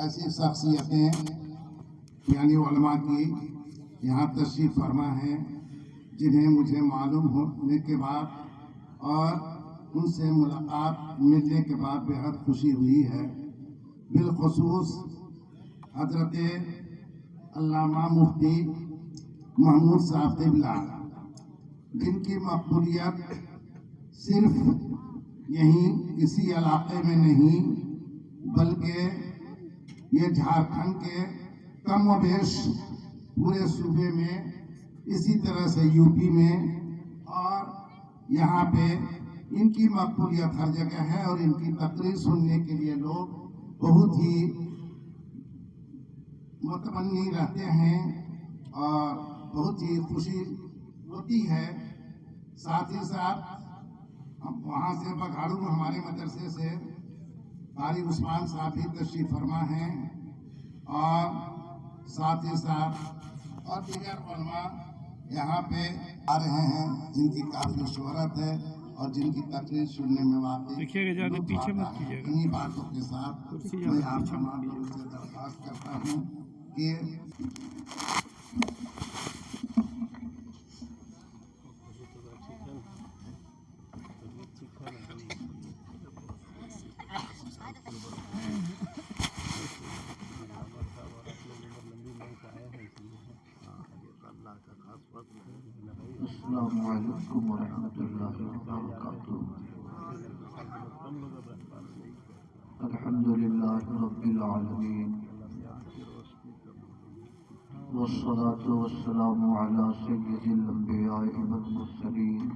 ایسی شخصیتیں یعنی علماء کی یہاں تشریف فرما ہیں جنہیں مجھے معلوم ہونے کے بعد اور ان سے ملاقات ملنے کے بعد بہت خوشی ہوئی ہے۔ بالخصوص حضرت علامہ مفتی محمود صاحب قبلہ، جن کی مقبولیت صرف یہیں اسی علاقے میں نہیں بلکہ یہ جھارکھنڈ کے کم و بیش پورے صوبے میں، اسی طرح سے یو پی میں، اور یہاں پہ ان کی مقبولیت ہر جگہ ہے اور ان کی تقریر سننے کے لیے لوگ بہت ہی متمنی رہتے ہیں اور بہت ہی خوشی ہوتی ہے۔ ساتھ ہی ساتھ وہاں سے بگھاڑو ہمارے مدرسے سے قاری عثمان صاحب بھی تشریف فرما ہیں اور ساتھ ہی ساتھ اور دیگر علماء یہاں پہ آ رہے ہیں جن کی کافی شہرت ہے اور جن کی تقریر سننے میں واقعی لطف آتا ہے۔ انہی باتوں کے ساتھ میں آپ تمام لوگوں سے درخواست کرتا ہوں کہ السلام علیکم ورحمۃ اللہ وبرکاتہ۔ الحمد للہ رب العالمین والصلاة والسلام علی سید الانبیاء والمرسلین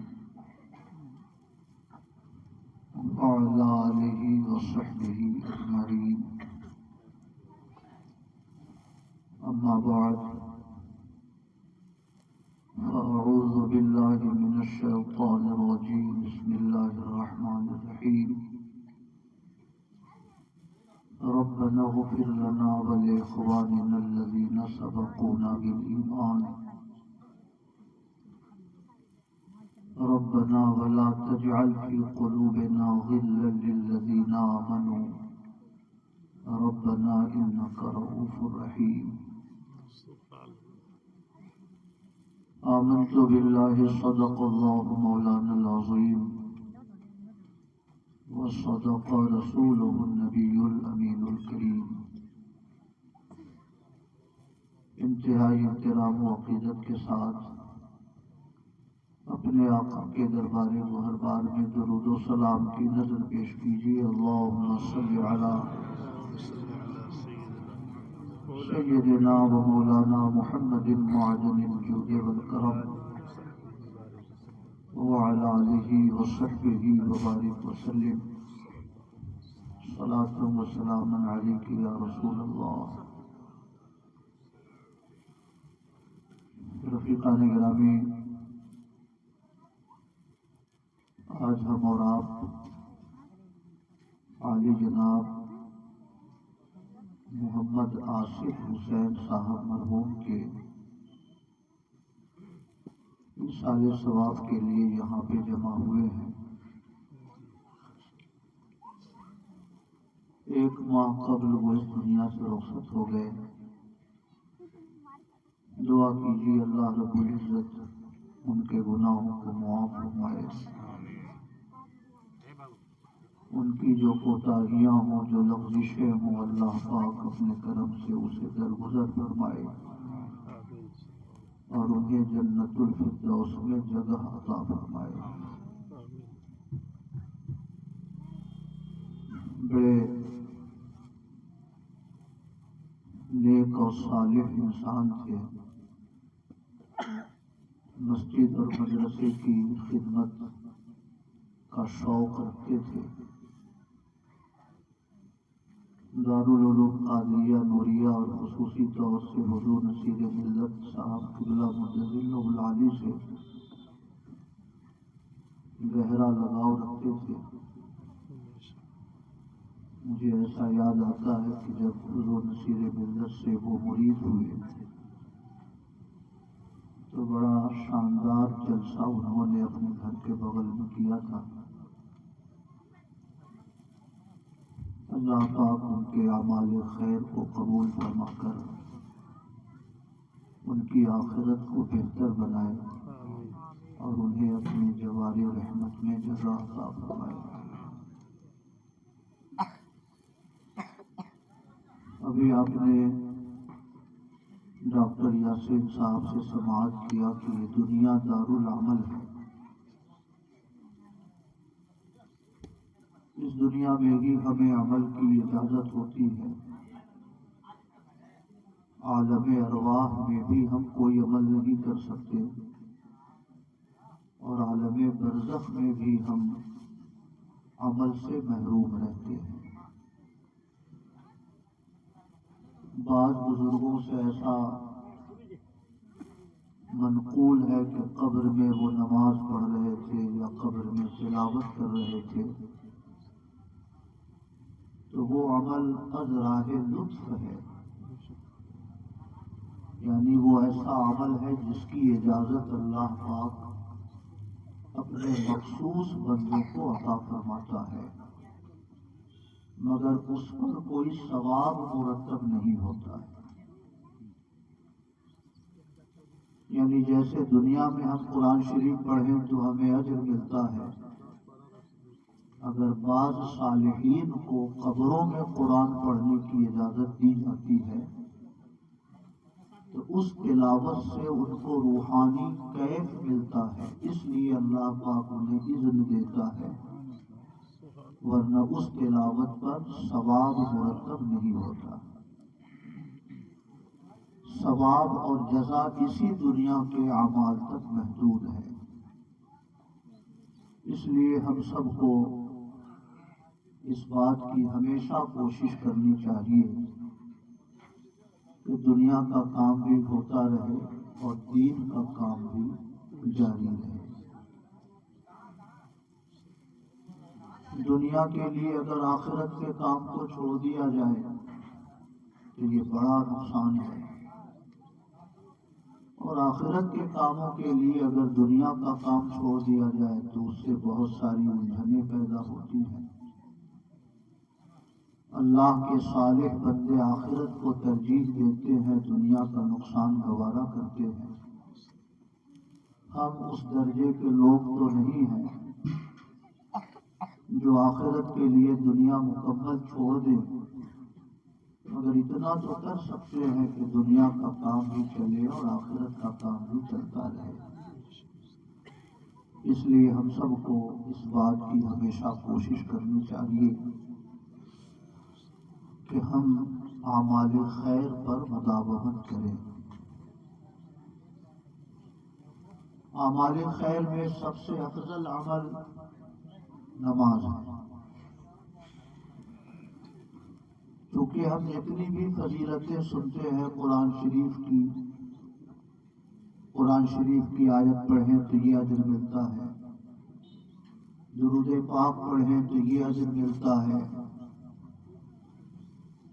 وعلی آلہ وصحبہ اجمعین، اما بعد فأعوذ باللہ من الشیطان الرجیم، بسم اللہ الرحمن الرحیم۔ ربنا اغفر لنا ولإخواننا الذین سبقونا بالإیمان ربنا ولا تجعل في قلوبنا غلا للذین آمنوا ربنا إنك رؤوف رحیم۔ آمنت باللہ صدق اللہ مولانا العظیم وصدق رسولہ النبی الامین الکریم۔ انتہائی احترام و عقیدت کے ساتھ اپنے آقا کے دربار گوہربار میں درود و سلام کی نظر پیش کیجیے۔ اللہم صلی علی سیدنا و مولانا محمد معدن الجود والکرم وعلی آلہ وصحبہ وبارک وسلم۔ صلاۃ و سلام علیک یا رسول اللہ۔ رفیقان گرامی، آج ہم اور آپ عالی جناب محمد آصف حسین صاحب مرحوم کے ایصال ثواب کے لیے یہاں پہ جمع ہوئے ہیں۔ ایک ماہ قبل وہ اس دنیا سے رخصت ہو گئے۔ دعا کیجیے اللہ رب العزت ان کے گناہوں کو معاف فرمائے، ان کی جو کوتاہیاں ہوں، جو لغزشیں ہوں، اللہ پاک اپنے کرم سے اسے درگزر فرمائے اور انہیں جنت الفردوس میں جگہ عطا فرمائے۔ بڑے نیک اور صالح انسان تھے، مسجد اور مدرسے کی خدمت کا شوق رکھتے تھے۔ دارالعلوم قادریہ نوریہ اور خصوصی طور سے حضور نصیر ملت صاحب قبلہ مدد اللہ العالی سے گہرا لگاؤ رکھتے تھے۔ مجھے ایسا یاد آتا ہے کہ جب حضور نصیر ملت سے وہ مرید ہوئے تو بڑا شاندار جلسہ انہوں نے اپنے گھر کے بغل میں کیا تھا۔ اللہ پاک ان کے اعمال خیر کو قبول فرما کر ان کی آخرت کو بہتر بنائے اور انہیں اپنے جوار رحمت میں جگہ عطا فرمائے۔ ابھی آپ نے ڈاکٹر یاسین صاحب سے سماعت کیا کہ یہ دنیا دارالعمل ہے۔ اس دنیا میں ہی ہمیں عمل کی اجازت ہوتی ہے، عالم ارواح میں بھی ہم کوئی عمل نہیں کر سکتے اور عالم برزخ میں بھی ہم عمل سے محروم رہتے ہیں۔ بعض بزرگوں سے ایسا منقول ہے کہ قبر میں وہ نماز پڑھ رہے تھے یا قبر میں تلاوت کر رہے تھے تو وہ عمل از راہ لطف ہے، یعنی وہ ایسا عمل ہے جس کی اجازت اللہ پاک اپنے مخصوص بندوں کو عطا فرماتا ہے، مگر اس پر کوئی ثواب مرتب نہیں ہوتا ہے۔ یعنی جیسے دنیا میں ہم قرآن شریف پڑھیں تو ہمیں اجر ملتا ہے، اگر بعض صالحین کو قبروں میں قرآن پڑھنے کی اجازت دی جاتی ہے تو اس تلاوت سے ان کو روحانی کیف ملتا ہے، اس لیے اللہ پاک انہیں اذن دیتا ہے، ورنہ اس تلاوت پر ثواب مرتب نہیں ہوتا۔ ثواب اور جزا اسی دنیا کے اعمال تک محدود ہے۔ اس لیے ہم سب کو اس بات کی ہمیشہ کوشش کرنی چاہیے کہ دنیا کا کام بھی ہوتا رہے اور دین کا کام بھی جاری رہے۔ دنیا کے لیے اگر آخرت کے کام کو چھوڑ دیا جائے تو یہ بڑا نقصان ہے، اور آخرت کے کاموں کے لیے اگر دنیا کا کام چھوڑ دیا جائے تو اس سے بہت ساری الجھنیں پیدا ہوتی ہیں۔ اللہ کے صالح بندے آخرت کو ترجیح دیتے ہیں، دنیا کا نقصان گوارا کرتے ہیں۔ ہم اس درجے کے لوگ تو نہیں ہیں جو آخرت کے لیے دنیا مکمل چھوڑ دیں، مگر اتنا تو کر سکتے ہیں کہ دنیا کا کام بھی چلے اور آخرت کا کام بھی چلتا رہے۔ اس لیے ہم سب کو اس بات کی ہمیشہ کوشش کرنی چاہیے کہ ہم اعمال خیر پر مداومت کریں۔ اعمال خیر میں سب سے افضل عمل نماز ہے، کیونکہ ہم جتنی بھی فضیلتیں سنتے ہیں قرآن شریف کی آیت پڑھیں تو یہ اجر ملتا ہے، درود پاک پڑھیں تو یہ اجر ملتا ہے،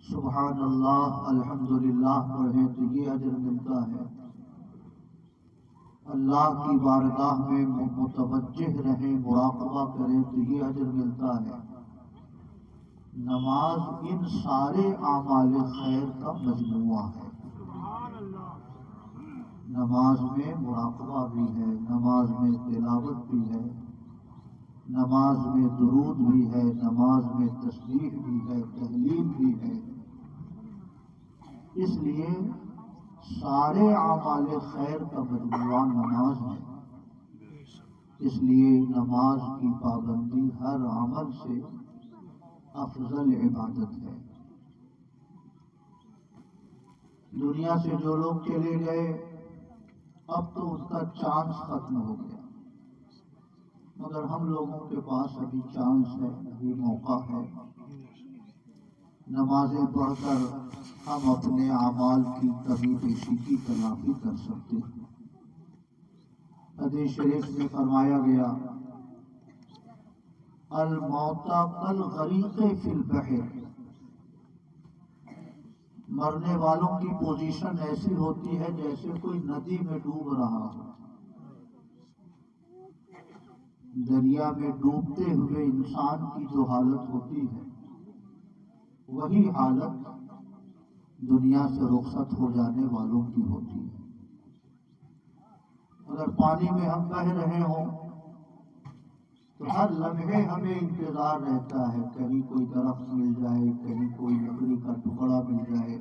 سبحان اللہ الحمدللہ پڑھیں تو یہ اجر ملتا ہے، اللہ کی بارگاہ میں متوجہ رہیں، مراقبہ کریں تو یہ اجر ملتا ہے۔ نماز ان سارے اعمال خیر کا مجموعہ ہے۔ نماز میں مراقبہ بھی ہے، نماز میں تلاوت بھی ہے، نماز میں درود بھی ہے، نماز میں تسبیح بھی ہے، تہلیل بھی ہے۔ اس لیے سارے اعمال خیر کا مجموعہ نماز ہے، اس لیے نماز کی پابندی ہر عمل سے افضل عبادت ہے۔ دنیا سے جو لوگ چلے گئے اب تو اس کا چانس ختم ہو گیا، مگر ہم لوگوں کے پاس ابھی چانس ہے، ابھی موقع ہے، نمازیں پڑھ کر ہم اپنے اعمال کی کمی بیشی کی تلافی کر سکتے ہیں۔ حدیث شریف میں فرمایا گیا الموت کالغریق فی البحر، مرنے والوں کی پوزیشن ایسی ہوتی ہے جیسے کوئی ندی میں ڈوب رہا ہو۔ دریا میں ڈوبتے ہوئے انسان کی جو حالت ہوتی ہے وہی حالت دنیا سے رخصت ہو جانے والوں کی ہوتی ہے۔ اگر پانی میں ہم بہہ رہے ہوں تو ہر لمحے ہمیں انتظار رہتا ہے، کہیں کوئی درخت مل جائے، کہیں کوئی لکڑی کا ٹکڑا مل جائے،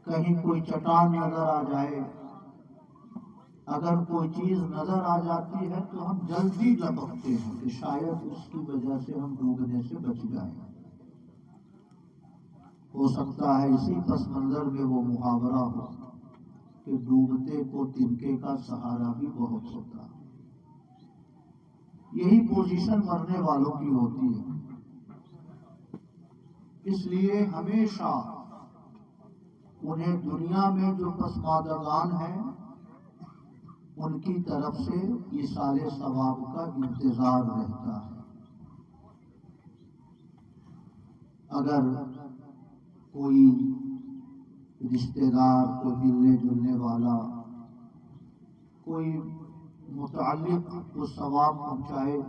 کہیں کوئی چٹان نظر آ جائے۔ اگر کوئی چیز نظر آ جاتی ہے تو ہم جلدی لپکتے ہیں کہ شاید اس کی وجہ سے ہم ڈوبنے سے بچ جائیں۔ ہو سکتا ہے اسی پس منظر میں وہ محاورہ ہو کہ ڈوبتے کو تنکے کا سہارا بھی بہت ہوتا ہے۔ یہی پوزیشن مرنے والوں کی ہوتی ہے۔ اس لیے ہمیشہ انہیں دنیا میں جو پسماندگان ہیں ان کی طرف سے ایصال ثواب کا انتظار رہتا ہے۔ اگر کوئی رشتہ دار، کوئی ملنے جلنے والا، کوئی متعلق کو ثواب پہنچائے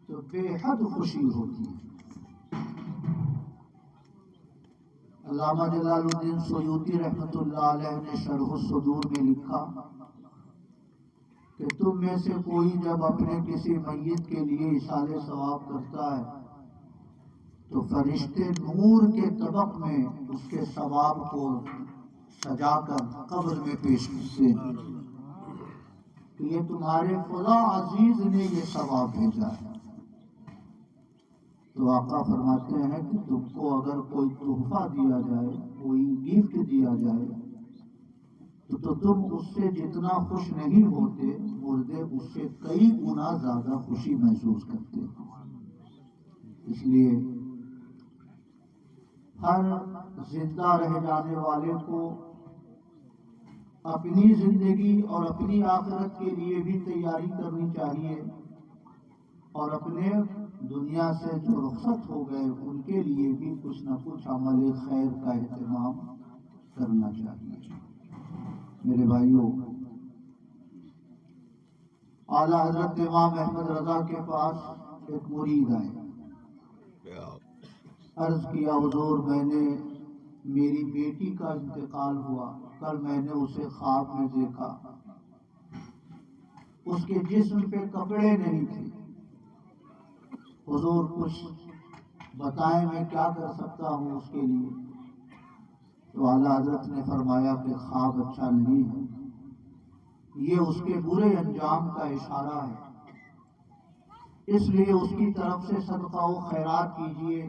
تو بے حد خوشی ہوتی ہے۔ علامہ جلال الدین سیوطی رحمۃ اللہ علیہ نے شرح الصدور میں لکھا کہ تم میں سے کوئی جب اپنے کسی میت کے لیے ایصال ثواب کرتا ہے تو فرشتے نور کے طبق میں اس کے ثواب کو سجا کر قبر میں پیش کرتے ہیں کہ یہ تمہارے فلاں عزیز نے یہ ثواب بھیجا ہے۔ تو آقا فرماتے ہیں کہ تم کو اگر کوئی تحفہ دیا جائے، کوئی گفٹ دیا جائے تو تم اس سے جتنا خوش نہیں ہوتے، مردے اس سے کئی گنا زیادہ خوشی محسوس کرتے ہیں۔ اس لیے ہر زندہ رہ جانے والے کو اپنی زندگی اور اپنی آخرت کے لیے بھی تیاری کرنی چاہیے، اور اپنے دنیا سے جو رخصت ہو گئے ان کے لیے بھی کچھ نہ کچھ عمل خیر کا اہتمام کرنا چاہیے۔ میرے بھائیوں، اعلیٰ حضرت امام احمد رضا کے پاس ایک مرید آئے، عرض کیا حضور میں نے میری بیٹی کا انتقال ہوا، کل میں نے اسے خواب میں دیکھا، اس کے جسم پہ کپڑے نہیں تھے، حضور کچھ بتائیں میں کیا کر سکتا ہوں اس کے لیے؟ تو اعلیٰ حضرت نے فرمایا کہ خواب اچھا نہیں ہے، یہ اس کے برے انجام کا اشارہ ہے، اس لیے اس کی طرف سے صدقہ و خیرات کیجیے،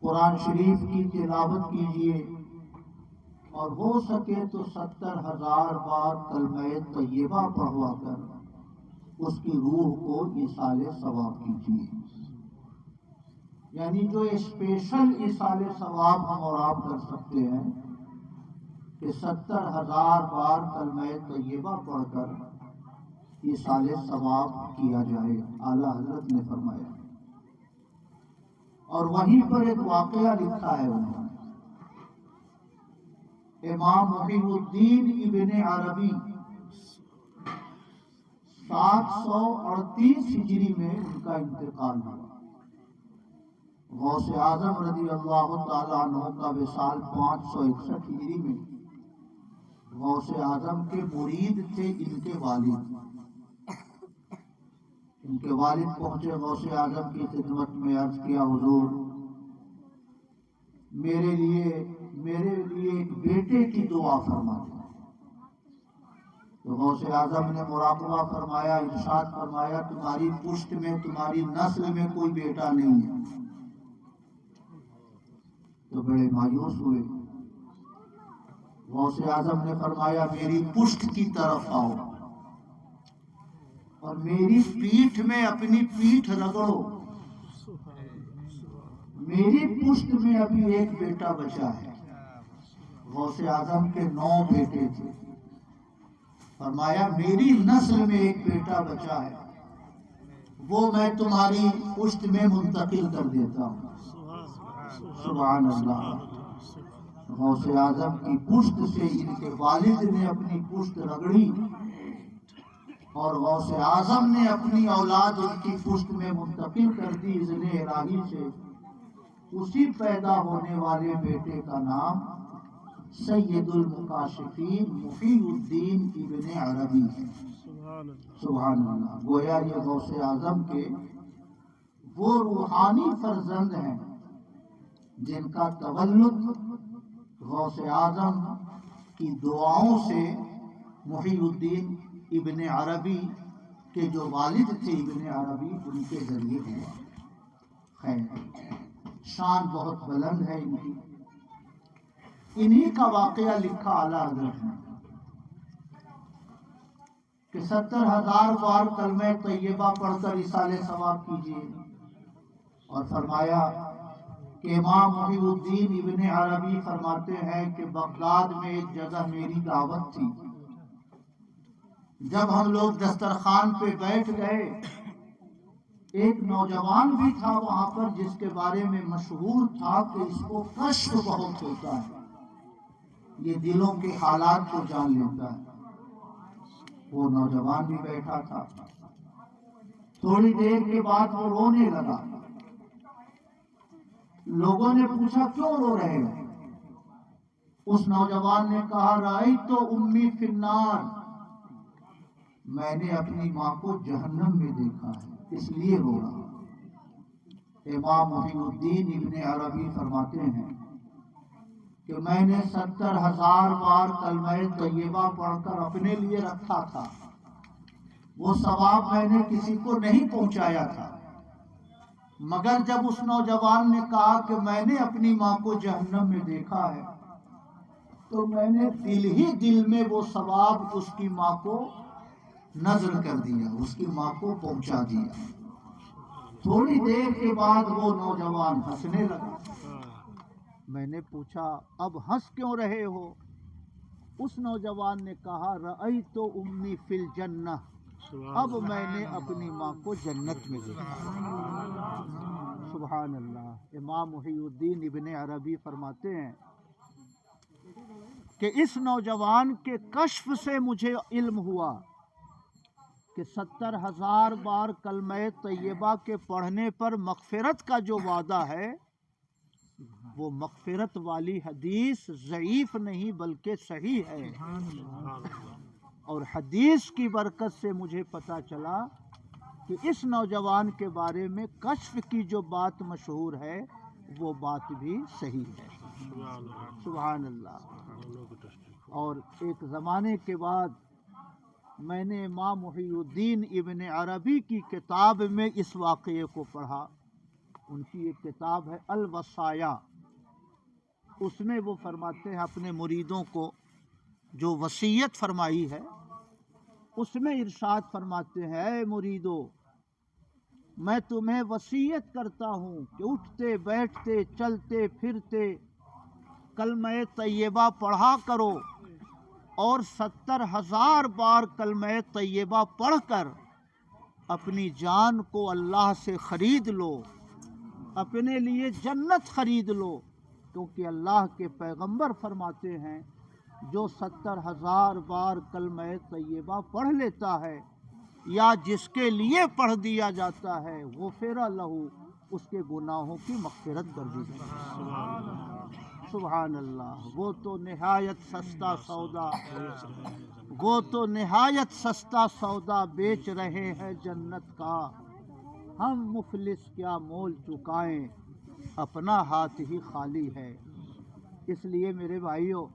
قرآن شریف کی تلاوت کیجیے، اور ہو سکے تو 70,000 بار کلمہ طیبہ پڑھوا کر اس کی روح کو ایصال ثواب کیجیے۔ یعنی جو اسپیشل ایصال ثواب ہم اور آپ کر سکتے ہیں کہ 70,000 بار کلمہ طیبہ پڑھ کر ایصال ثواب کیا جائے، اعلیٰ حضرت نے فرمایا۔ اور وہیں پر ایک واقعہ لکھا ہے انہوں نے، امام محی الدین ابن عربی 738 ہجری میں ان کا انتقال ہوا۔ غوث اعظم رضی اللہ تعالیٰ عنہ کا وصال 561 ہجری میں۔ غوث اعظم کے مرید تھے ان کے والد، ان کے والد پہنچے غوث اعظم کی خدمت میں، عرض کیا حضور میرے لیے ایک بیٹے کی دعا فرما دیں۔ تو غوث اعظم نے مراقبہ فرمایا، ارشاد فرمایا تمہاری پشت میں، تمہاری نسل میں کوئی بیٹا نہیں ہے۔ تو بڑے مایوس ہوئے۔ غوث اعظم نے فرمایا میری پشت کی طرف آؤ اور میری پیٹھ میں اپنی پیٹھ رگڑو، میری پشت میں ابھی ایک بیٹا بچا ہے۔ غوث اعظم کے 9 بیٹے تھے، فرمایا میری نسل میں ایک بیٹا بچا ہے، وہ میں تمہاری پشت میں منتقل کر دیتا ہوں۔ سبحان اللہ۔ غوث اعظم کی پشت سے ان کے والد نے اپنی پشت رگڑی اور غوث اعظم نے اپنی اولاد ان کی پشت میں منتقل کر دی اذن الہی سے. اسی پیدا ہونے والے بیٹے کا نام سید المکاشفین محی الدین ابن عربی ہے. سبحان اللہ. گویا یہ غوث اعظم کے وہ روحانی فرزند ہیں جن کا تولد غوث اعظم کی دعاؤں سے محی الدین ابن عربی کے جو والد تھے ابن عربی ان کے ذریعے ہوا. خیر شان بہت بلند ہے ان کی. انہی کا واقعہ لکھا اعلیٰ حضرت نے کہ 70,000 بار کلمہ طیبہ پڑھ کر ایصال ثواب کیجیے. اور فرمایا کہ امام محی الدین ابن عربی فرماتے ہیں کہ بغداد میں ایک جگہ میری دعوت تھی. جب ہم لوگ دسترخوان پہ بیٹھ گئے ایک نوجوان بھی تھا وہاں پر جس کے بارے میں مشہور تھا کہ اس کو کشف بہت ہوتا ہے, یہ دلوں کے حالات کو جان لیتا ہے. وہ نوجوان بھی بیٹھا تھا. تھوڑی دیر کے بعد وہ رونے لگا. لوگوں نے پوچھا کیوں رو رہے ہو؟ اس نوجوان نے کہا رأیت امی فی النار, میں نے اپنی ماں کو جہنم میں دیکھا ہے اس لیے رو رہا. امام محی الدین ابن عربی فرماتے ہیں کہ میں نے 70,000 بار کلمہ طیبہ پڑھ کر اپنے لیے رکھا تھا. وہ ثواب میں نے کسی کو نہیں پہنچایا تھا, مگر جب اس نوجوان نے کہا کہ میں نے اپنی ماں کو جہنم میں دیکھا ہے تو میں نے دل ہی دل میں وہ ثواب اس کی ماں کو نظر کر دیا, اس کی ماں کو پہنچا دیا. تھوڑی دیر کے بعد وہ نوجوان ہنسنے لگا. میں نے پوچھا اب ہنس کیوں رہے ہو؟ اس نوجوان نے کہا رأیت امی فی الجنہ, اب میں نے اپنی ماں کو جنت میں دیکھا. سبحان اللہ. امام محی الدین ابن عربی فرماتے ہیں کہ اس نوجوان کے کشف سے مجھے علم ہوا کہ 70,000 بار کلمہ طیبہ کے پڑھنے پر مغفرت کا جو وعدہ ہے وہ مغفرت والی حدیث ضعیف نہیں بلکہ صحیح ہے. اور حدیث کی برکت سے مجھے پتا چلا کہ اس نوجوان کے بارے میں کشف کی جو بات مشہور ہے وہ بات بھی صحیح ہے. سبحان اللہ. اور ایک زمانے کے بعد میں نے امام محی الدین ابن عربی کی کتاب میں اس واقعے کو پڑھا. ان کی ایک کتاب ہے الوصایا, اس میں وہ فرماتے ہیں اپنے مریدوں کو جو وصیت فرمائی ہے اس میں ارشاد فرماتے ہیں اے مریدو میں تمہیں وصیت کرتا ہوں کہ اٹھتے بیٹھتے چلتے پھرتے کلمہ طیبہ پڑھا کرو اور 70,000 بار کلمہ طیبہ پڑھ کر اپنی جان کو اللہ سے خرید لو, اپنے لیے جنت خرید لو. کیونکہ اللہ کے پیغمبر فرماتے ہیں جو 70,000 بار کلمہ طیبہ پڑھ لیتا ہے یا جس کے لیے پڑھ دیا جاتا ہے غفر لہ, اس کے گناہوں کی مغفرت کر دی جاتی ہے. سبحان اللہ. وہ تو نہایت سستا سودا, وہ تو نہایت سستا سودا بیچ رہے ہیں جنت کا, ہم مفلس کیا مول چکائیں اپنا ہاتھ ہی خالی ہے. اس لیے میرے بھائیوں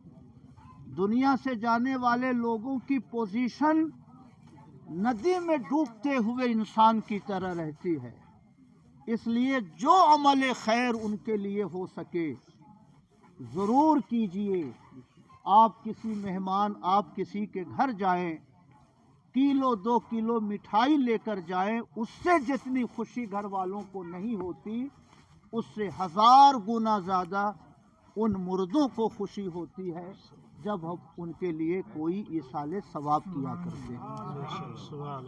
دنیا سے جانے والے لوگوں کی پوزیشن ندی میں ڈوبتے ہوئے انسان کی طرح رہتی ہے. اس لیے جو عمل خیر ان کے لیے ہو سکے ضرور کیجئے. آپ کسی مہمان آپ کسی کے گھر جائیں, کلو 2 کلو مٹھائی لے کر جائیں, اس سے جتنی خوشی گھر والوں کو نہیں ہوتی اس سے 1000 گنا زیادہ ان مردوں کو خوشی ہوتی ہے جب ہم ان کے لیے کوئی ایصال ثواب کیا کرتے ہیں.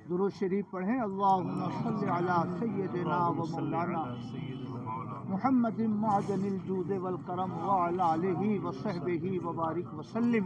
درود شریف پڑھیں. اللہم صلی علی سیدنا و مولانا محمد معدن الجود والکرم وعلی آلہ وصحبہ وبارک وسلم.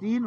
3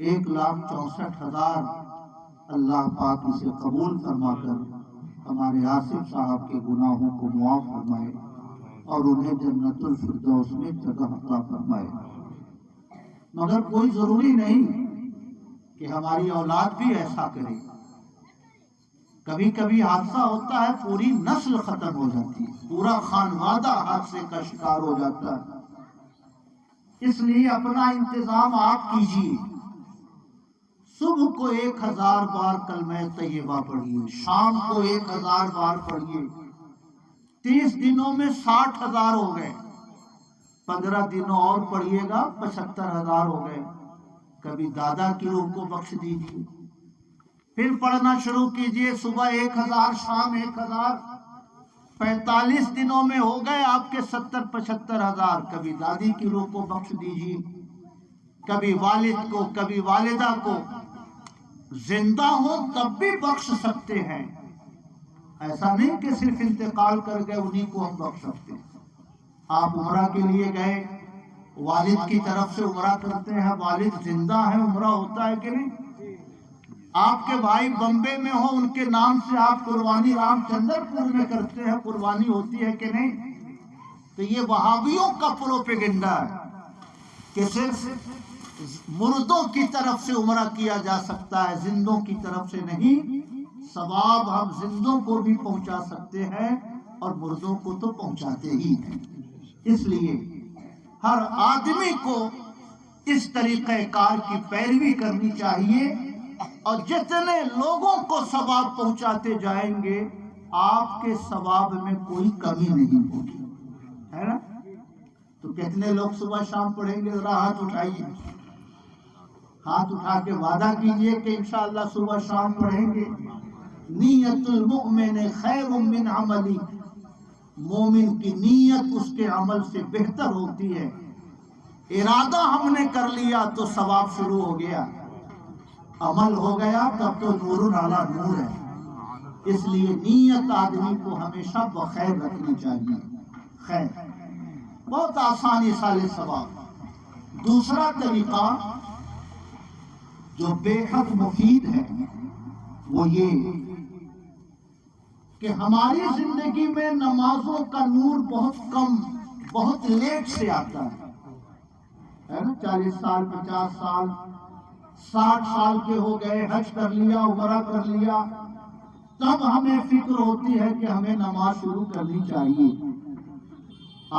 1,64,000 اللہ پاک اسے قبول فرما کر ہمارے آصف صاحب کے گناہوں کو معاف فرمائے اور انہیں جنت الفردوس میں جگہ عطا فرمائے۔ مگر کوئی ضروری نہیں کہ ہماری اولاد بھی ایسا کرے۔ کبھی کبھی حادثہ ہوتا ہے، پوری نسل ختم ہو جاتی ہے، پورا خانوادہ حادثے کا شکار ہو جاتا ہے۔ اس لیے اپنا انتظام آپ کیجیے۔ صبح کو 1000 بار کلمہ طیبہ پڑھیے، شام کو 1000 بار پڑھیے۔ 30 دنوں میں 60,000 ہو گئے، 15 دنوں اور پڑھیے گا 75,000 ہو گئے۔ کبھی دادا کی روح کو بخش دیجیے، پھر پڑھنا شروع کیجیے، صبح 1000 شام 1000، 45 دنوں میں ہو گئے آپ کے 70-75,000۔ کبھی دادی کی روح کو بخش دیجیے، کبھی والد کو، کبھی والدہ کو، زندہ ہو تب بھی بخش سکتے ہیں۔ ایسا نہیں کہ صرف انتقال کر گئے انہی کو ہم بخش سکتے ہیں۔ آپ عمرہ کے لیے گئے، والد کی طرف سے عمرہ کرتے ہیں، والد زندہ ہے، عمرہ ہوتا ہے کہ نہیں؟ آپ کے بھائی بمبے میں ہو، ان کے نام سے آپ قربانی رام چندر پور میں کرتے ہیں، قربانی ہوتی ہے کہ نہیں؟ تو یہ وہابیوں کا پروپیگنڈا ہے کہ صرف مردوں کی طرف سے عمرہ کیا جا سکتا ہے، زندوں کی طرف سے نہیں۔ ثواب ہم زندوں کو بھی پہنچا سکتے ہیں اور مردوں کو تو پہنچاتے ہی ہیں۔ اس لیے ہر آدمی کو اس طریقہ کار کی پیروی کرنی چاہیے، اور جتنے لوگوں کو ثواب پہنچاتے جائیں گے آپ کے ثواب میں کوئی کمی نہیں ہوگی، ہے نا؟ تو کتنے لوگ صبح شام پڑھیں گے؟ ذرا ہاتھ اٹھائیے، ہاتھ اٹھا کے وعدہ کیجئے کہ انشاءاللہ صبح شام پڑھیں گے۔ نیت المؤمن خیر من عملی، مومن کی نیت اس کے عمل سے بہتر ہوتی ہے۔ ارادہ ہم نے کر لیا تو ثواب شروع ہو گیا، عمل ہو گیا تب تو نور علی نور ہے۔ اس لیے نیت آدمی کو ہمیشہ بخیر رکھنی چاہیے۔ خیر بہت آسان ایصال ثواب۔ دوسرا طریقہ جو بے حد مفید ہے وہ یہ کہ ہماری زندگی میں نمازوں کا نور بہت کم، بہت لیٹ سے آتا ہے نا؟ 40 سال 50 سال 60 سال کے ہو گئے، حج کر لیا، عمرہ کر لیا، تب ہمیں فکر ہوتی ہے کہ ہمیں نماز شروع کرنی چاہیے۔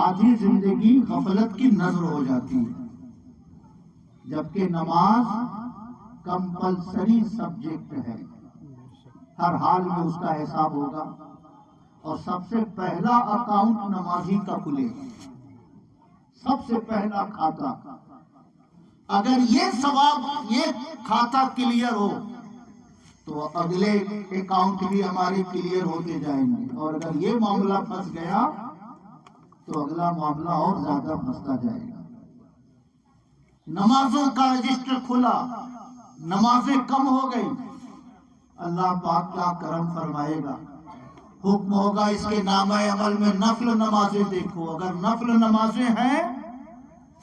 آدھی زندگی غفلت کی نظر ہو جاتی ہے، جبکہ نماز کمپلسری سبجیکٹ ہے، ہر حال میں اس کا حساب ہوگا، اور سب سے پہلا اکاؤنٹ نمازی کا کھلے، سب سے پہلا کھاتا۔ اگر یہ ثواب، یہ کھاتا کلیئر ہو تو اگلے اکاؤنٹ بھی ہمارے کلیئر ہوتے جائیں گے، اور اگر یہ معاملہ پھنس گیا تو اگلا معاملہ اور زیادہ پھنستا جائے گا۔ نمازوں کا رجسٹر کھلا، نمازیں کم ہو گئی، اللہ پاک کیا کرم فرمائے گا، حکم ہوگا اس کے نامہ عمل میں نفل نمازیں دیکھو، اگر نفل نمازیں ہیں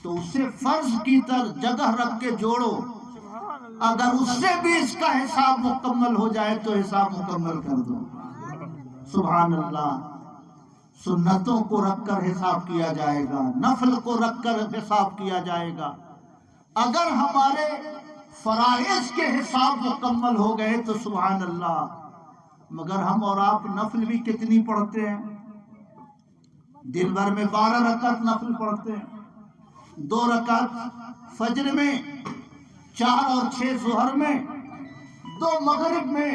تو اسے فرض کی جگہ رکھ کے جوڑو، اگر اس سے بھی اس کا حساب مکمل ہو جائے تو حساب مکمل کر دو۔ سبحان اللہ، سنتوں کو رکھ کر حساب کیا جائے گا، نفل کو رکھ کر حساب کیا جائے گا۔ اگر ہمارے فرائض کے حساب مکمل ہو گئے تو سبحان اللہ، مگر ہم اور آپ نفل بھی کتنی پڑھتے ہیں؟ دن بھر میں 12 رکعت نفل پڑھتے ہیں، 2 رکعت فجر میں، 4 اور 6 ظہر میں، 2 مغرب میں،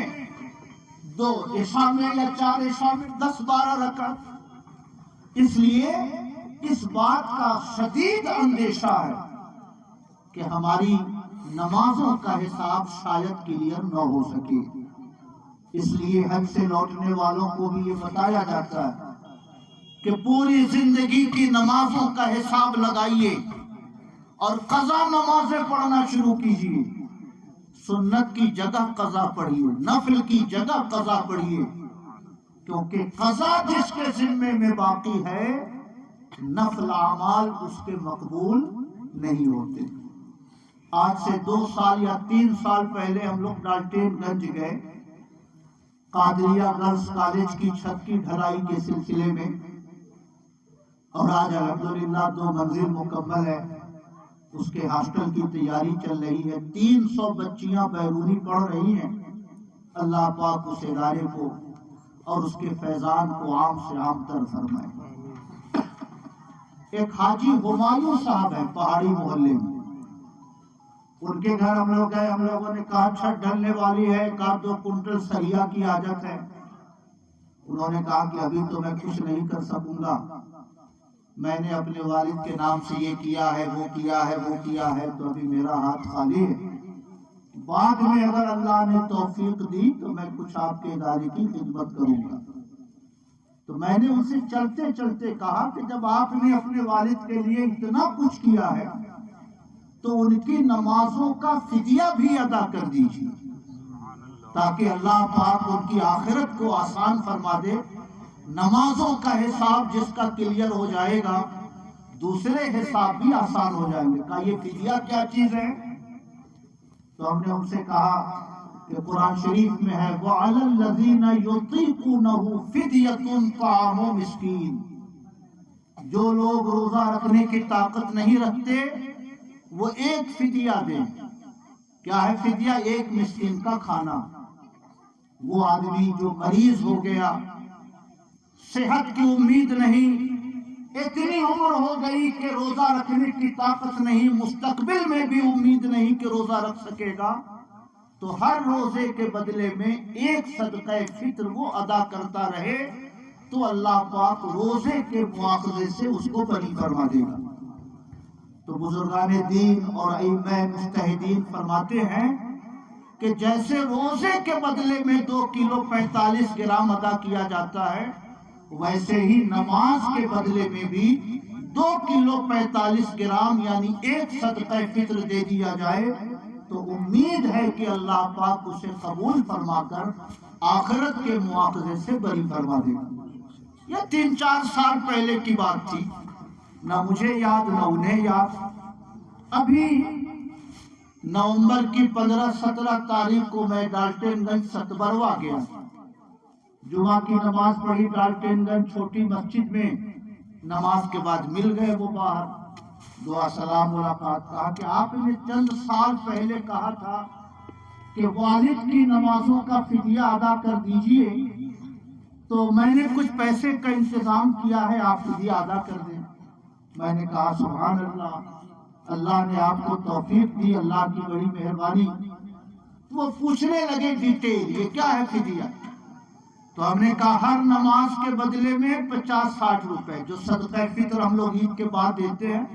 2 عشاء میں یا 4 عشاء میں، 10-12 رکعت۔ اس لیے اس بات کا شدید اندیشہ ہے کہ ہماری نمازوں کا حساب شاید کلیئر نہ ہو سکے۔ اس لیے حج سے لوٹنے والوں کو بھی یہ بتایا جاتا ہے کہ پوری زندگی کی نمازوں کا حساب لگائیے اور قضا نمازیں پڑھنا شروع کیجیے۔ سنت کی جگہ قضا پڑھیے، نفل کی جگہ قضا پڑھیے، کیونکہ قضا جس کے ذمے میں باقی ہے، نفل اعمال اس کے مقبول نہیں ہوتے۔ آج سے 2 سال یا 3 سال پہلے ہم لوگ ڈالٹین گنج گئے قادریہ گرلز کالج کی چھت کی ڈھلائی کے سلسلے میں، اور آج الحمدللہ 2 منزل مکمل ہے، اس کے ہاسٹل کی تیاری چل رہی ہے، 300 بچیاں بیرونی پڑھ رہی ہیں۔ اللہ پاک اس ادارے کو اور اس کے فیضان کو عام سے عام تر فرمائے۔ ایک حاجی ہمایوں صاحب ہیں پہاڑی محلے میں، ان کے گھر ہم لوگ گئے، ہم لوگوں نے کہا چھت ڈھلنے والی ہے، 1-2 کنٹل سریا کی حاجت ہے۔ انہوں نے کہا کہ ابھی تو میں کچھ نہیں کر سکوں گا، میں نے اپنے والد کے نام سے یہ کیا ہے، وہ کیا ہے، وہ کیا ہے، تو ابھی میرا ہاتھ خالی ہے، بعد میں اگر اللہ نے توفیق دی تو میں کچھ آپ کے ادارے کی خدمت کروں گا۔ تو میں نے ان سے چلتے چلتے کہا کہ جب آپ نے اپنے والد کے لیے اتنا کچھ کیا ہے تو ان کی نمازوں کا فدیہ بھی ادا کر دیجیے، تاکہ اللہ پاک ان کی آخرت کو آسان فرما دے۔ نمازوں کا حساب جس کا کلیئر ہو جائے گا، دوسرے حساب بھی آسان ہو جائیں گے۔ کہا یہ فدیہ کیا چیز ہے؟ تو ہم نے ان سے کہا کہ قرآن شریف میں ہے وَعَلَى الَّذِينَ يُطِيقُونَهُ فِدْيَةٌ طَعَامُ مِسْكِينٍ، جو لوگ روزہ رکھنے کی طاقت نہیں رکھتے وہ ایک فدیہ دیں۔ کیا ہے فدیہ؟ ایک مسکین کا کھانا۔ وہ آدمی جو مریض ہو گیا، صحت کی امید نہیں، اتنی عمر ہو گئی کہ روزہ رکھنے کی طاقت نہیں، مستقبل میں بھی امید نہیں کہ روزہ رکھ سکے گا، تو ہر روزے کے بدلے میں ایک صدقہ فطر وہ ادا کرتا رہے تو اللہ پاک روزے کے مواخذے سے اس کو بری فرما دے گا۔ تو بزرگان دین اور ائمہ مجتہدین فرماتے ہیں کہ جیسے روزے کے بدلے میں 2 کلو 45 گرام ادا کیا جاتا ہے، ویسے ہی نماز کے بدلے میں بھی 2 کلو 45 گرام یعنی ایک صدقہ فطر دے دیا جائے تو امید ہے کہ اللہ پاک اسے قبول فرما کر آخرت کے مواخذے سے بری فرما دے گا۔ یہ 3-4 سال پہلے کی بات تھی، نہ مجھے یاد نہ انہیں یاد۔ ابھی نومبر کی 15-17 تاریخ کو میں ڈالٹین گنج ستبروا گیا، جمعہ کی نماز پڑھی ڈالٹین گنج چھوٹی مسجد میں، نماز کے بعد مل گئے وہ باہر، دعا سلام ملاقات۔ کہا کہ آپ نے چند سال پہلے کہا تھا کہ والد کی نمازوں کا فدیہ ادا کر دیجئے، تو میں نے کچھ پیسے کا انتظام کیا ہے، آپ فدیہ ادا کر دیں۔ میں نے کہا سبحان اللہ، اللہ نے آپ کو توفیق دی، اللہ کی بڑی مہربانی۔ وہ پوچھنے لگے ڈیٹیل، یہ کیا ہے فدیہ؟ تو ہم نے کہا ہر نماز کے بدلے میں 50-60 روپے، جو صدقہ فطر ہم لوگ عید کے بعد دیتے ہیں،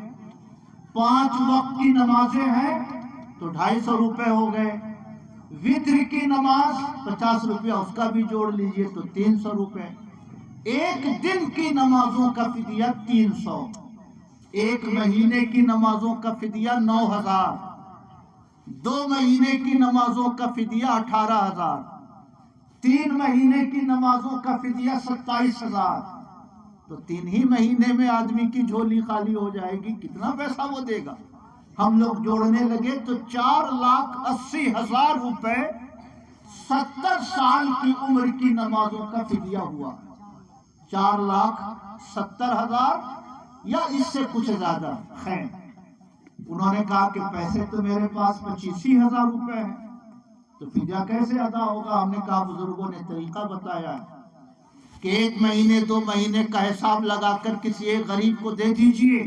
5 وقت کی نمازیں ہیں تو 250 روپے ہو گئے، وتر کی نماز 50 روپیہ اس کا بھی جوڑ لیجئے تو 300 روپے، ایک دن کی نمازوں کا فدیہ 300، ایک مہینے کی نمازوں کا فدیہ 9000، 2 مہینے کی نمازوں کا فدیہ 18000، 3 مہینے کی نمازوں کا فدیہ 27000، تو 3 ہی مہینے میں آدمی کی جھولی خالی ہو جائے گی، کتنا پیسہ وہ دے گا؟ ہم لوگ جوڑنے لگے تو 4,80,000 روپے 70 سال کی عمر کی نمازوں کا فدیہ ہوا، 4,70,000 یا اس سے کچھ زیادہ۔ خیر، انہوں نے کہا کہ پیسے تو میرے پاس 25,000 روپے ہیں، تو فدیہ کیسے ادا ہوگا؟ ہم نے کہا بزرگوں نے طریقہ بتایا ہے کہ 1 مہینے 2 مہینے کا حساب لگا کر کسی ایک غریب کو دے دیجئے،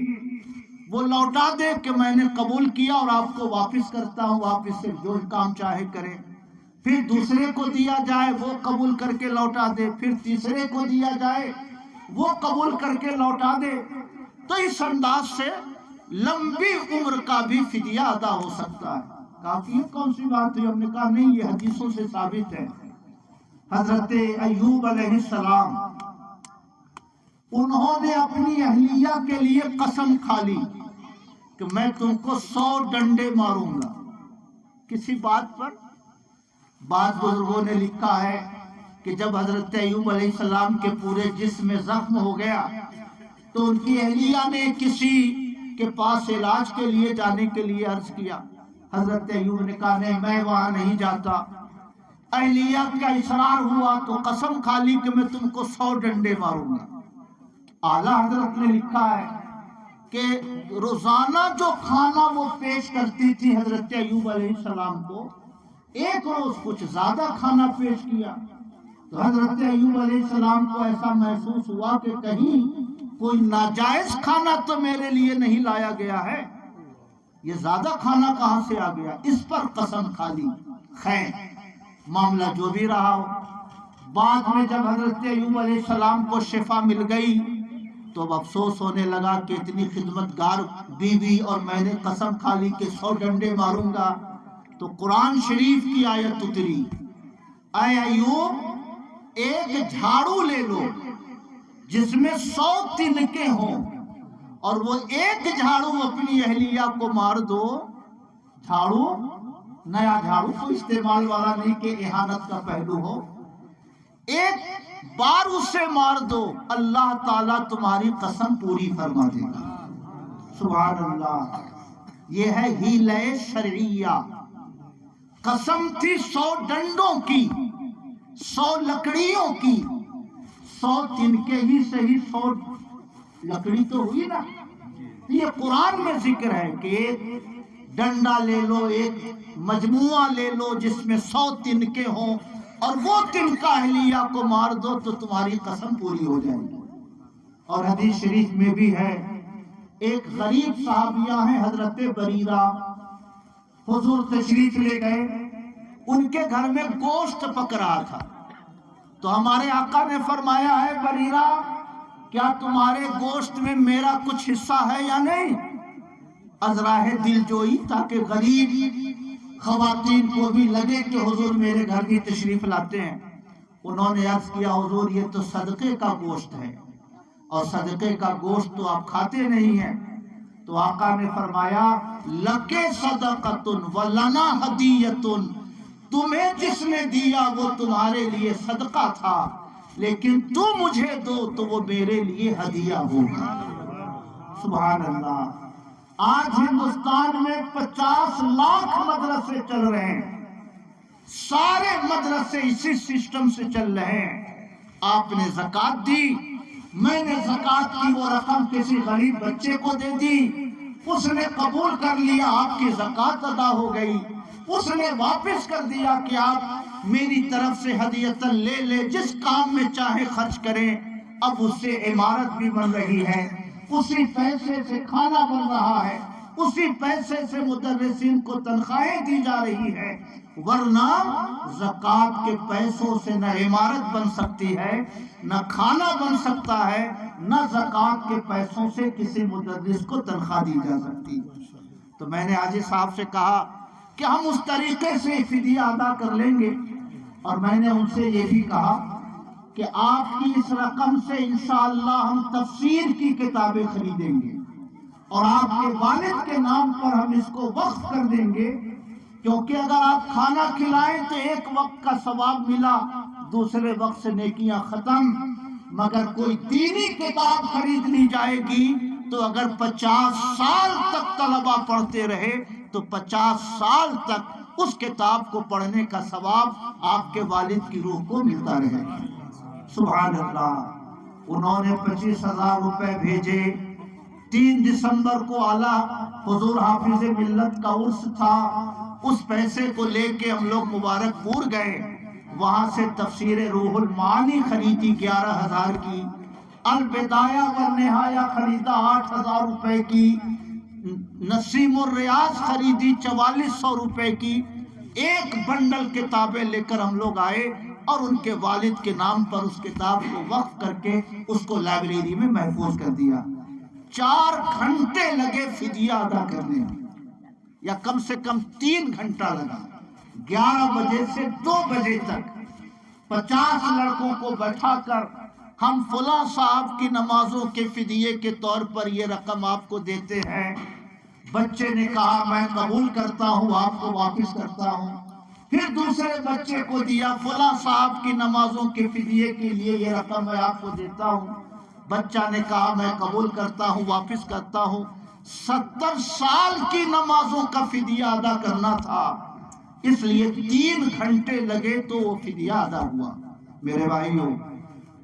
وہ لوٹا دے کہ میں نے قبول کیا اور آپ کو واپس کرتا ہوں، آپ اس سے جو کام چاہے کریں۔ پھر دوسرے کو دیا جائے، وہ قبول کر کے لوٹا دے، پھر تیسرے کو دیا جائے، وہ قبول کر کے لوٹا دے، تو اس انداز سے لمبی عمر کا بھی فدیہ ادا ہو سکتا ہے۔ کہا کہ یہ کون سی بات ہے؟ ہم نے کہا نہیں، یہ حدیثوں سے ثابت ہے۔ حضرت ایوب علیہ السلام، انہوں نے اپنی اہلیہ کے لیے قسم کھا لی کہ میں تم کو 100 ڈنڈے ماروں گا کسی بات پر۔ بعض بزرگوں نے لکھا ہے کہ جب حضرت ایوب علیہ السلام کے پورے جسم میں زخم ہو گیا تو ان کی اہلیہ نے کسی کے پاس علاج کے لیے جانے کے لیے عرض کیا۔ حضرت ایوب نے کہا نہیں میں وہاں نہیں جاتا. اہلیہ کا اصرار ہوا تو قسم کھا لی کہ میں تم کو 100 ڈنڈے ماروں گا. اعلیٰ حضرت نے لکھا ہے کہ روزانہ جو کھانا وہ پیش کرتی تھی حضرت ایوب علیہ السلام کو، ایک روز کچھ زیادہ کھانا پیش کیا تو حضرت ایوب علیہ السلام کو ایسا محسوس ہوا کہ کہیں کوئی ناجائز کھانا تو میرے لیے نہیں لایا گیا ہے، یہ زیادہ کھانا کہاں سے آ گیا. اس پر قسم کھا لی. خیر معاملہ جو بھی رہا ہو، بعد میں جب حضرت ایوب علیہ السلام کو شفا مل گئی تو اب افسوس ہونے لگا کہ اتنی خدمتگار بیوی اور میں نے قسم کھا لی کہ 100 ڈنڈے ماروں گا. تو قرآن شریف کی آیت اتری، اے ایوب ایک جھاڑو لے لو جس میں 100 تنکے ہوں اور وہ ایک جھاڑو اپنی اہلیہ کو مار دو. جھاڑو نیا جھاڑو کوئی استعمال والا نہیں کہ اہانت کا پہلو ہو، ایک بار اسے مار دو اللہ تعالیٰ تمہاری قسم پوری فرما دے گا. سبحان اللہ. یہ ہے ہیلہ شرعیہ. قسم تھی 100 ڈنڈوں کی، 100 لکڑیوں کی، 100 تنکے ہی صحیح 100 لکڑی تو ہوئی نا. یہ قرآن میں ذکر ہے کہ ایک ڈنڈا لے لو، ایک مجموعہ لے لو جس میں 100 تنکے ہوں اور وہ تنکا اہلیہ کو مار دو تو تمہاری قسم پوری ہو جائے گی. اور حدیث شریف میں بھی ہے، ایک غریب صحابیہ ہیں حضرت بریرہ، حضور تشریف لے گئے، ان کے گھر میں گوشت پک رہا تھا تو ہمارے آقا نے فرمایا ہے بریرہ کیا تمہارے گوشت میں میرا کچھ حصہ ہے یا نہیں؟ ازراہ دل جوئی تاکہ غریب خواتین کو بھی لگے کہ حضور میرے گھر بھی تشریف لاتے ہیں. انہوں نے عرض کیا حضور یہ تو صدقے کا گوشت ہے اور صدقے کا گوشت تو آپ کھاتے نہیں ہیں. تو آقا نے فرمایا لکے صدقتن ولنا ہدیتن، تمہیں جس نے دیا وہ تمہارے لیے صدقہ تھا لیکن تم مجھے دو تو وہ میرے لیے ہدیہ ہوگا. سبحان اللہ. آج ہندوستان میں 50 لاکھ مدرسے چل رہے ہیں، سارے مدرسے اسی سسٹم سے چل رہے ہیں. آپ نے زکوٰۃ دی، میں نے زکوٰۃ کی وہ رقم کسی غریب بچے کو دے دی، اس نے قبول کر لیا، آپ کی زکوٰۃ ادا ہو گئی. اس نے واپس کر دیا کہ آپ میری طرف سے ہدیتاً لے لے، جس کام میں چاہے خرچ کریں. اب اس سے عمارت بھی بن رہی ہے، اسی پیسے سے کھانا بن رہا ہے، اسی پیسے سے مدرسین کو تنخواہیں دی جا رہی ہے. ورنہ زکوٰۃ کے پیسوں سے نہ عمارت بن سکتی ہے، نہ کھانا بن سکتا ہے، نہ زکوٰۃ کے پیسوں سے کسی مدرس کو تنخواہ دی جا سکتی. تو میں نے حاجی صاحب سے کہا کہ ہم اس طریقے سے فدیہ ادا کر لیں گے، اور میں نے ان سے یہ بھی کہا کہ آپ کی اس رقم سے انشاءاللہ ہم تفسیر کی کتابیں خریدیں گے اور آپ کے والد کے نام پر ہم اس کو وقف کر دیں گے، کیونکہ اگر آپ کھانا کھلائیں تو ایک وقت کا ثواب ملا، دوسرے وقت سے نیکیاں ختم. مگر کوئی دینی کتاب خرید لی جائے گی تو اگر 50 سال تک طلبہ پڑھتے رہے تو 50 سال تک اس کتاب کو پڑھنے کا ثواب آپ کے والد کی روح کو ملتا رہے. سبحان اللہ. انہوں نے 25,000 روپے بھیجے. 3 دسمبر کو اعلیٰ حضور حافظ ملت کا عرس تھا، اس پیسے کو لے کے ہم لوگ مبارک پور گئے، وہاں سے تفسیر روح المعانی خریدی 11,000 کی، البدایہ والنہایہ خریدا 8,000 روپے کی، نسیم الریاض خریدی 4400 روپے کی. ایک بنڈل کتابیں لے کر ہم لوگ آئے اور ان کے والد کے نام پر اس کتاب کو وقف کر کے اس کو لائبریری میں محفوظ کر دیا. 4 گھنٹے لگے فدیہ ادا کرنے میں، یا کم سے کم 3 گھنٹہ لگا. 11 بجے سے 2 بجے تک 50 لڑکوں کو بٹھا کر ہم فلاں صاحب کی نمازوں کے فدیے کے طور پر یہ رقم آپ کو دیتے ہیں. بچے نے کہا میں قبول کرتا ہوں، آپ کو واپس کرتا ہوں. پھر دوسرے بچے کو دیا، فلاں صاحب کی نمازوں کے فدیے کے لیے یہ رقم میں آپ کو دیتا ہوں. بچہ نے کہا میں قبول کرتا ہوں، واپس کرتا ہوں. 70 سال کی نمازوں کا فدیہ ادا کرنا تھا، اس لیے 3 گھنٹے لگے تو وہ فدیہ ادا ہوا۔ میرے بھائیوں،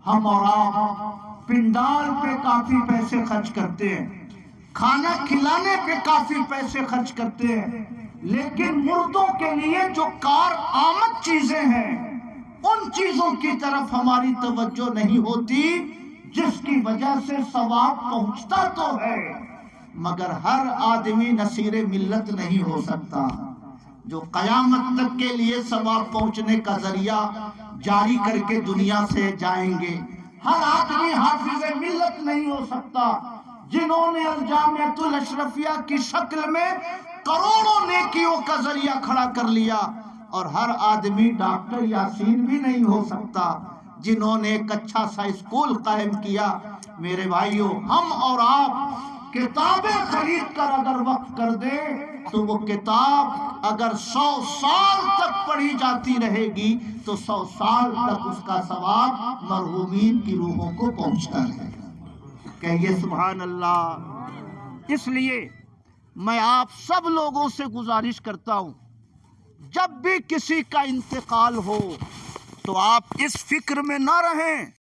ہم اور آپ پنڈال پہ کافی پیسے خرچ کرتے ہیں، کھانا کھلانے پہ کافی پیسے خرچ کرتے ہیں، لیکن مردوں کے لیے جو کارآمد چیزیں ہیں ان چیزوں کی طرف ہماری توجہ نہیں ہوتی، جس کی وجہ سے ثواب پہنچتا تو ہے مگر ہر آدمی نصیر ملت نہیں ہو سکتا۔ جو قیامت تک کے لیے ثواب پہنچنے کا ذریعہ جاری کر کے دنیا سے جائیں گے، ہر آدمی حافظ ملت نہیں ہو سکتا۔ جنہوں نے الجامعۃ الاشرفیہ کی شکل میں کروڑوں نیکیوں کا ذریعہ کھڑا کر لیا، اور ہر آدمی ڈاکٹر یاسین بھی نہیں ہو سکتا۔ جنہوں نے ایک اچھا سا اسکول قائم کیا، میرے بھائیوں، ہم اور آپ کتابیں خرید کر اگر وقف کر دیں تو وہ کتاب اگر 100 سال تک پڑھی جاتی رہے گی تو 100 سال تک اس کا ثواب مرحومین کی روحوں کو پہنچتا رہے گا۔ کہیے سبحان اللہ۔ اس لیے میں آپ سب لوگوں سے گزارش کرتا ہوں، جب بھی کسی کا انتقال ہو تو آپ اس فکر میں نہ رہیں